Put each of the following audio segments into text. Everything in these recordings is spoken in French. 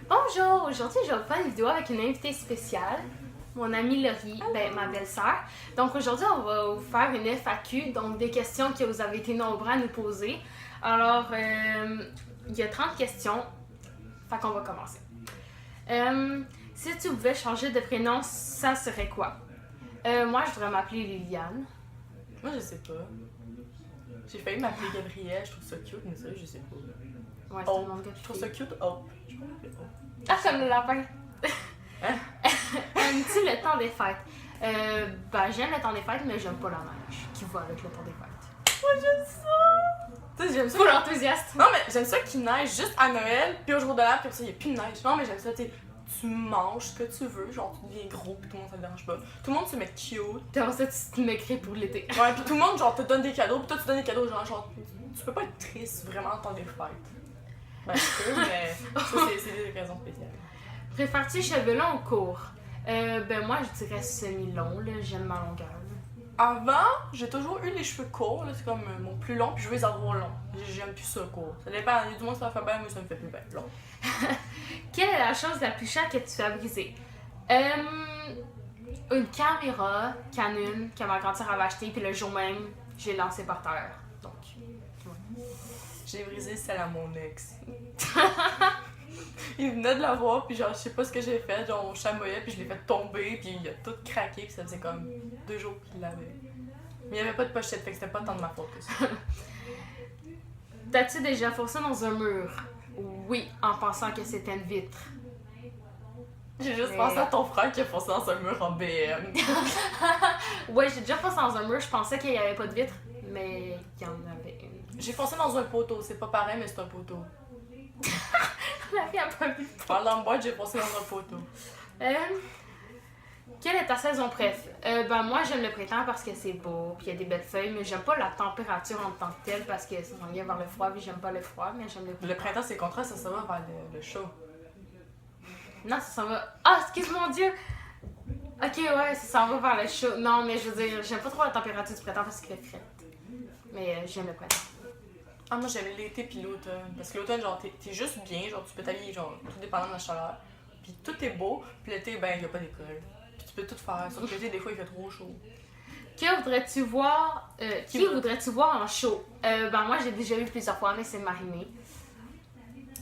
Bonjour, aujourd'hui je vais vous faire une vidéo avec une invitée spéciale, mon amie Laurie, ma belle-sœur. Donc aujourd'hui on va vous faire une FAQ, donc des questions que vous avez été nombreux à nous poser. Alors, il y a 30 questions, fait qu'on va commencer. Si tu pouvais changer de prénom, ça serait quoi? Moi je voudrais m'appeler Liliane. Moi, je sais pas. J'ai failli m'appeler Gabrielle, je trouve ça cute, mais ça, je sais pas. Ouais, Oh, c'est le nom de je trouve ça cute, oh. Je peux m'appeler oh. Ah, comme le lapin! Hein? Aimes-tu le temps des fêtes? J'aime le temps des fêtes, mais j'aime pas la neige qui va avec le temps des fêtes. Moi, j'aime ça! Tu sais, j'aime ça. Full enthousiaste! Non, mais j'aime ça qu'il neige juste à Noël, puis au jour de l'an, puis après ça, il n'y a plus de neige. Non, mais j'aime ça, tu sais, tu manges ce que tu veux, genre, tu deviens gros, puis tout le monde, ça te dérange pas. Tout le monde se met cute. Puis après ça, tu te m'écris pour l'été. Ouais, puis tout le monde, genre, te donne des cadeaux, puis toi, tu donnes des cadeaux, genre, tu peux pas être triste vraiment dans des fêtes. Ben, je peux, mais ça, c'est des occasions spéciales. Préfères-tu cheveux longs ou courts? Moi, je dirais semi-long, là. J'aime ma longueur. Avant, j'ai toujours eu les cheveux courts, là, c'est comme mon plus long, puis je veux les avoir longs. J'aime plus ça court. Ça dépend, il y a du monde ça me fait bien, mais ça me fait plus bien long. Quelle est la chose la plus chère que tu as brisée? Une caméra Canon que ma grand-sœur avait achetée, puis le jour même, j'ai lancé par terre. Donc, ouais. J'ai brisé celle à mon ex. Il venait de la voir, puis genre, je sais pas ce que j'ai fait, genre, on chamoyait, puis je l'ai fait tomber, puis il a tout craqué, puis ça faisait comme 2 jours qu'il l'avait. Mais il y avait pas de pochette, fait que c'était pas tant de ma faute que ça. T'as-tu déjà foncé dans un mur? Oui, en pensant que c'était une vitre. J'ai juste pensé à ton frère qui a foncé dans un mur en BM. Ouais, j'ai déjà foncé dans un mur, je pensais qu'il y avait pas de vitre, mais il y en avait une. J'ai foncé dans un poteau, c'est pas pareil, mais c'est un poteau. La fille a pas vu. Pendant le boîte, j'ai foncé dans un poteau. Quelle est ta saison préf? Moi j'aime le printemps parce que c'est beau, puis il y a des belles feuilles, mais j'aime pas la température en tant que telle parce que ça s'en vient vers le froid, puis j'aime pas le froid, mais j'aime le printemps. Le printemps, c'est le contraire, ça va vers le chaud. Non, ça s'en va. Ah, excuse mon Dieu! Ok, ouais, ça s'en va vers le chaud. Non, mais je veux dire, j'aime pas trop la température du printemps parce qu'il fait frais. Mais j'aime le printemps. Ah, moi j'aime l'été puis l'automne. Parce que l'automne, genre, t'es juste bien, genre, tu peux t'habiller, genre, tout dépendant de la chaleur. Puis tout est beau, puis l'été, ben, y a pas d'école. Puis tu peux tout faire, sauf que l'été, des fois, il fait trop chaud. Qui voudrais-tu voir en show? Moi j'ai déjà vu plusieurs fois, mais c'est Marimé.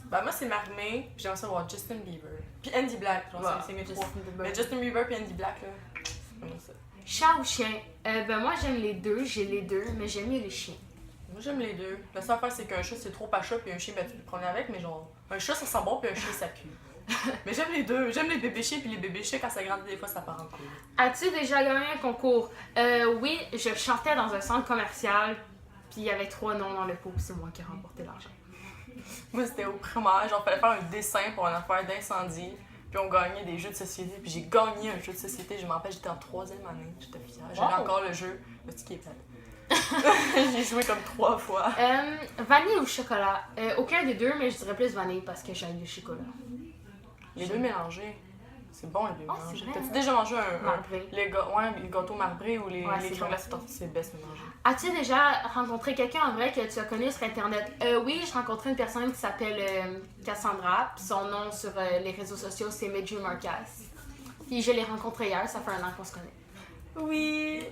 Ben, moi, c'est Marimé, puis j'aimerais ça voir Justin Bieber. Puis Andy Black, genre, Ouais, c'est mes Justin trois. Bieber. Mais Justin Bieber puis Andy Black, là, c'est comme ça. Chat ou chien? Moi j'aime les deux, j'ai les deux, mais j'aime mieux les chiens. Moi, j'aime les deux. La seule affaire, c'est qu'un chat, c'est trop pas chat, puis un chien, ben, tu peux te promener avec, mais genre, un chat, ça sent bon, puis un chien, ça pue. Mais j'aime les deux. J'aime les bébés chiens, puis les bébés chiens, quand ça grandit, des fois, ça part en couille. As-tu déjà gagné un concours? Oui, je chantais dans un centre commercial, puis il y avait 3 noms dans le pot, c'est moi qui ai remporté l'argent. Moi, c'était au primaire, genre, fallait faire un dessin pour une affaire d'incendie, puis on gagnait des jeux de société, puis j'ai gagné un jeu de société, je m'en rappelle, j'étais en 3e année, j'étais fière. J'avais encore le jeu, le petit qui est plate. J'ai joué comme 3 fois. Vanille ou chocolat? Aucun des deux, mais je dirais plus vanille parce que j'aime le chocolat. Les deux mélangés. C'est bon, les deux Oh, mélangés. c'est vrai, T'as-tu hein? déjà mangé Marbré. les gâteaux marbrés ou les c'est crèmes bon. glacées tortue, c'est best mélangé. As-tu déjà rencontré quelqu'un en vrai que tu as connu sur Internet? Oui, j'ai rencontré une personne qui s'appelle Cassandra. Puis son nom sur les réseaux sociaux, c'est Medju Marcas. Puis je l'ai rencontré hier, ça fait 1 an qu'on se connaît. Oui,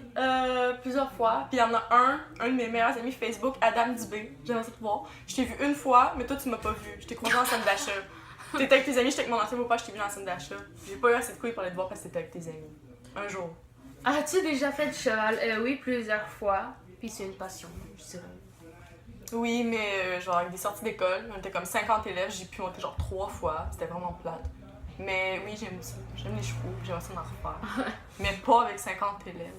plusieurs fois. Puis il y en a un de mes meilleurs amis Facebook, Adam Dubé. J'aimerais ça te voir. Je t'ai vu une fois, mais toi tu m'as pas vu. Je t'ai croisé en scène d'achat. T'étais avec tes amis, j'étais avec mon ancien beau-père, je t'ai vu dans la scène d'achat. J'ai pas eu assez de couilles pour aller te voir parce que t'étais avec tes amis. Un jour. As-tu déjà fait du cheval? Oui, plusieurs fois. Puis c'est une passion, je dirais. Oui, mais genre avec des sorties d'école, on était comme 50 élèves, j'ai pu monter genre 3 fois. C'était vraiment plate. Mais oui, j'aime ça. J'aime les chevaux, j'aimerais ça en refaire. Mais pas avec 50 élèves.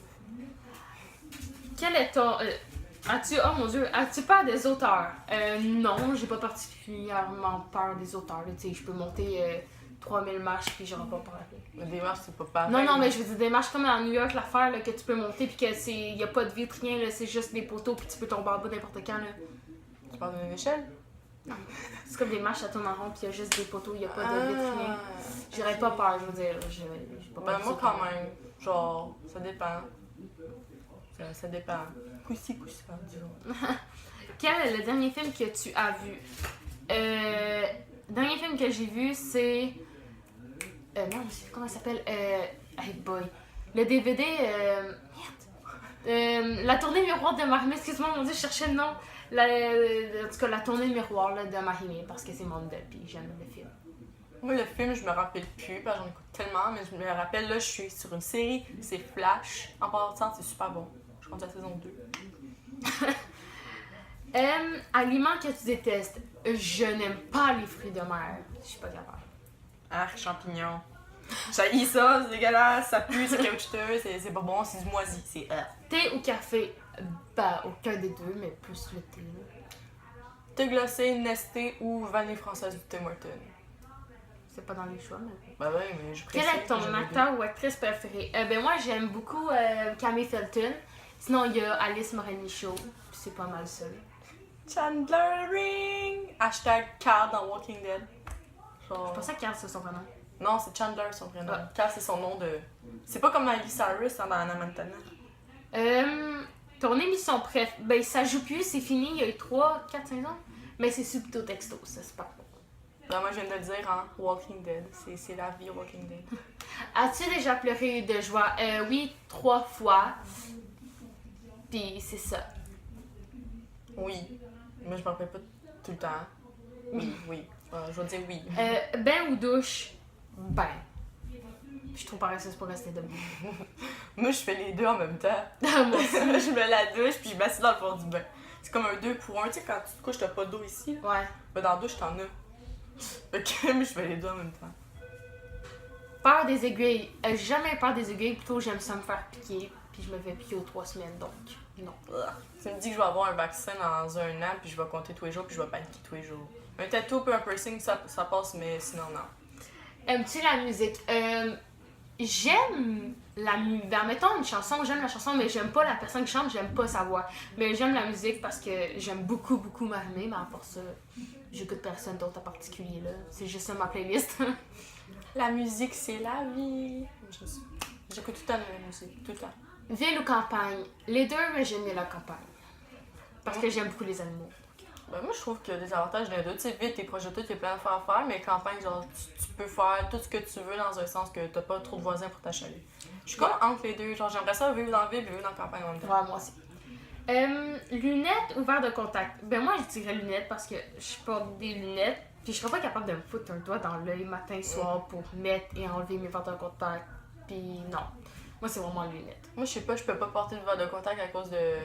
Quel est ton... oh mon Dieu, as-tu peur des auteurs? Non, j'ai pas particulièrement peur des auteurs. Tu sais, je peux monter 3000 marches puis j'aurai pas peur. Mais des marches, c'est pas pareil. Non, mais je veux dire des marches comme à New York, l'affaire là, que tu peux monter puis que c'est... Y a pas de vitre, rien, là, c'est juste des poteaux puis tu peux tomber en bas n'importe quand, là. Tu parles d'une échelle? Non. C'est comme des marches à tourner en rond puis y a juste des poteaux, y a pas de vitre, rien. J'aurais pas peur, je veux dire. J'ai pas peur Ben des moi auteurs. quand même. Genre, ça dépend. Ça dépend. Coussi, disons. Quel est le dernier film que tu as vu? le dernier film que j'ai vu, c'est... non, comment ça s'appelle? Hey boy. Le DVD... merde. La tournée miroir de Marimé. Excuse-moi, mon Dieu, je cherchais le nom. En tout cas, la tournée miroir là, de Marimé, parce que c'est mon idole, puis j'aime le film. Moi, le film, je me rappelle plus, parce que j'en écoute tellement, mais je me rappelle, là, je suis sur une série, c'est Flash. En passant, c'est super bon. Je compte la saison 2. Aliment que tu détestes. Je n'aime pas les fruits de mer. Je suis pas capable. Arc, champignons. J'haïs ça, c'est dégueulasse, ça pue, c'est caoutchouteux, c'est pas bon, c'est du moisi, c'est Thé ou café? Ben, aucun des deux, mais plus le thé. Thé glacé, Nesté ou vanille française du Tim Hortons. C'est pas dans les choix, mais... Bah ouais, mais je précise. Quel est ton acteur ou actrice préférée? Ben moi, j'aime beaucoup Camille Felton. Sinon, il y a Alice Morenicho. C'est pas mal ça. Chandler Ring! Hashtag Carl dans Walking Dead. Genre... Je pensais que Carl, c'est son prénom. Non, c'est Chandler son prénom. Ah. Carl, c'est son nom de... C'est pas comme Miley Cyrus dans Hannah Montana. Ton émission préf... Ben, ça joue plus, c'est fini. Il y a eu 3, 4 saisons. Mais c'est Subto Texto, ça, c'est pas bon. Ben, moi, je viens de le dire, hein. Walking Dead. C'est la vie, Walking Dead. As-tu déjà pleuré de joie? Oui, 3 fois. Puis c'est ça. Oui. Mais je m'en rappelle pas tout le temps. Oui, oui. Je vais dire oui. Bain ou douche? Ben. Je suis trop paresseuse pour rester debout. Moi, je fais les deux en même temps. Moi aussi. Je mets la douche puis je m'assieds dans le fond du bain. C'est comme un 2 pour 1. Tu sais, quand tu te couches, t'as pas d'eau ici. Là. Ouais. Ben, dans la douche, t'en as. Fait que moi, je fais les deux en même temps. Peur des aiguilles. J'ai jamais peur des aiguilles, plutôt j'aime ça me faire piquer. Puis je me fais piquer aux 3 semaines, donc non. Tu me dis que je vais avoir un vaccin dans un an, puis je vais compter tous les jours, puis je vais paniquer tous les jours. Un tattoo puis un piercing, ça passe, mais sinon, non. Aimes-tu la musique? J'aime la musique. Ben, mettons une chanson, j'aime la chanson, mais j'aime pas la personne qui chante, j'aime pas sa voix. Mais j'aime la musique parce que j'aime beaucoup, beaucoup Marimé, mais à part ça, j'écoute personne d'autre en particulier, là. C'est juste ça ma playlist. La musique, c'est la vie. J'écoute tout le temps de la musique, tout le temps. Ville ou campagne? Les deux, mais j'aime mieux la campagne. Parce que j'aime beaucoup les animaux. Ben moi, je trouve qu'il y a des avantages d'un deux. Tu sais, vite, t'es proche de tout, il y a plein d'affaires à faire, mais campagne, genre, tu peux faire tout ce que tu veux dans un sens que t'as pas trop de voisins pour t'achaler. Je suis comme entre les deux. Genre, j'aimerais ça vivre dans la ville et vivre dans la campagne en même temps. Ouais, moi aussi. Lunettes ou verres de contact? Ben moi, je dirais lunettes parce que je porte des lunettes. Puis je serais pas capable de me foutre un doigt dans l'œil matin soir pour mettre et enlever mes verres de contact. Puis non. Moi, c'est vraiment lunettes. Moi, je sais pas, je peux pas porter de verre de contact à cause de...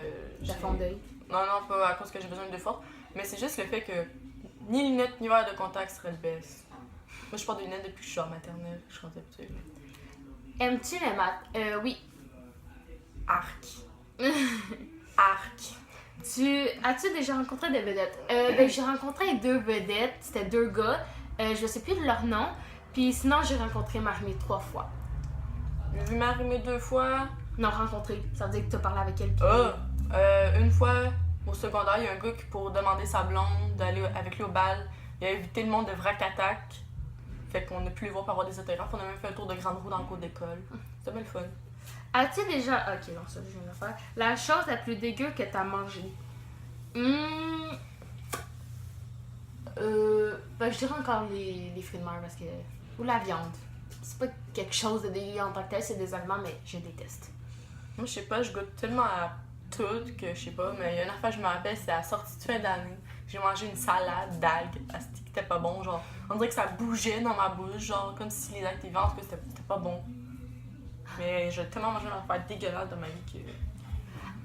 La fond d'œil. Non, pas à cause que j'ai besoin de force. Mais c'est juste le fait que ni lunettes ni verre de contact serait le best. Moi, je porte des lunettes depuis que je suis en maternelle. Je suis habituée. Aimes-tu les maths? Oui. Arc. Arc. As-tu déjà rencontré des vedettes? Ben, j'ai rencontré 2 vedettes. C'était 2 gars. Je sais plus de leur nom. Puis sinon, j'ai rencontré Marimé 3 fois. J'ai vu Marimé 2 fois. Non, rencontré. Ça veut dire que tu as parlé avec elle. Puis... Une fois, au secondaire, il y a un gars qui, pour demander sa blonde d'aller avec lui au bal, il a évité le monde de vrac attack. Fait qu'on a pu les voir pour avoir des autographes. On a même fait un tour de grande roue dans le cours d'école. C'était bien le fun. As-tu déjà... Ok, non, ça, je viens de le faire. La chose la plus dégueu que t'as mangée? Ben, je dirais encore les fruits de mer parce que... Ou la viande. C'est pas quelque chose de dégueu en tant que tel, c'est des aliments, mais je déteste. Moi, je sais pas, je goûte tellement à tout que je sais pas, mais il y a une affaire que je me rappelle, c'est à la sortie de fin d'année. J'ai mangé une salade d'algues, qui était pas bon, genre. On dirait que ça bougeait dans ma bouche, genre, comme si les algues étaient vivantes, que c'était pas bon. Mais j'ai tellement mangé une affaire dégueulasse dans ma vie que...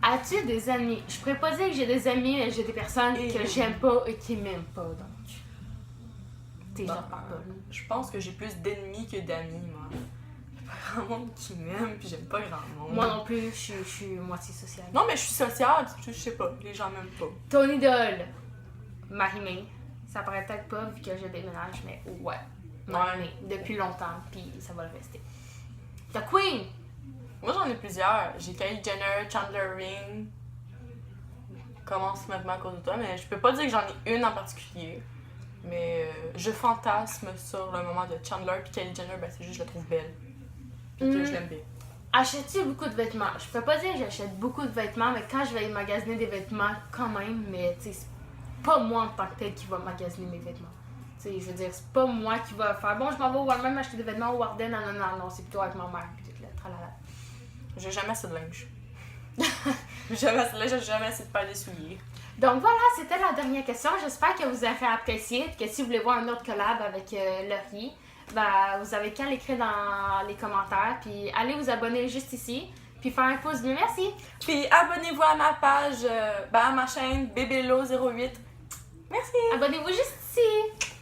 As-tu des amis? Je pourrais pas dire que j'ai des amis, mais j'ai des personnes que j'aime pas et qui m'aiment pas, donc... T'es genre pas là. Je pense que j'ai plus d'ennemis que d'amis, moi. J'ai pas grand monde qui m'aime, puis j'aime pas grand monde. Moi non plus, je suis moitié sociale. Non, mais je suis sociable, je sais pas, les gens m'aiment pas. Ton idole? Marimé. Ça paraît peut-être pas vu que je déménage, mais ouais. Marimé. Depuis longtemps, puis ça va le rester. The Queen! Moi, j'en ai plusieurs. J'ai Kylie Jenner, Chandler Ring. Commence maintenant à cause de toi, mais je peux pas dire que j'en ai une en particulier. Mais je fantasme sur le moment de Chandler puis Kylie Jenner, ben c'est juste que je la trouve belle. Puis que je l'aime bien. Achètes-tu beaucoup de vêtements? Je peux pas dire que j'achète beaucoup de vêtements, mais quand je vais magasiner des vêtements, quand même, mais tu sais, c'est pas moi en tant que tel qui va magasiner mes vêtements. Tu sais, je veux dire, c'est pas moi qui va faire bon, je m'en vais au Walmart m'acheter des vêtements au Warden. Non, c'est plutôt avec ma mère. Puis tout là, tralala. J'ai jamais assez de linge. J'ai jamais assez de paires de souliers. Donc voilà, c'était la dernière question. J'espère que vous avez apprécié et que si vous voulez voir un autre collab avec Laurie, ben, vous avez qu'à l'écrire dans les commentaires. Puis allez vous abonner juste ici. Puis faire un pouce bleu, merci. Puis abonnez-vous à ma page, à ma chaîne Bébélo08. Merci. Abonnez-vous juste ici.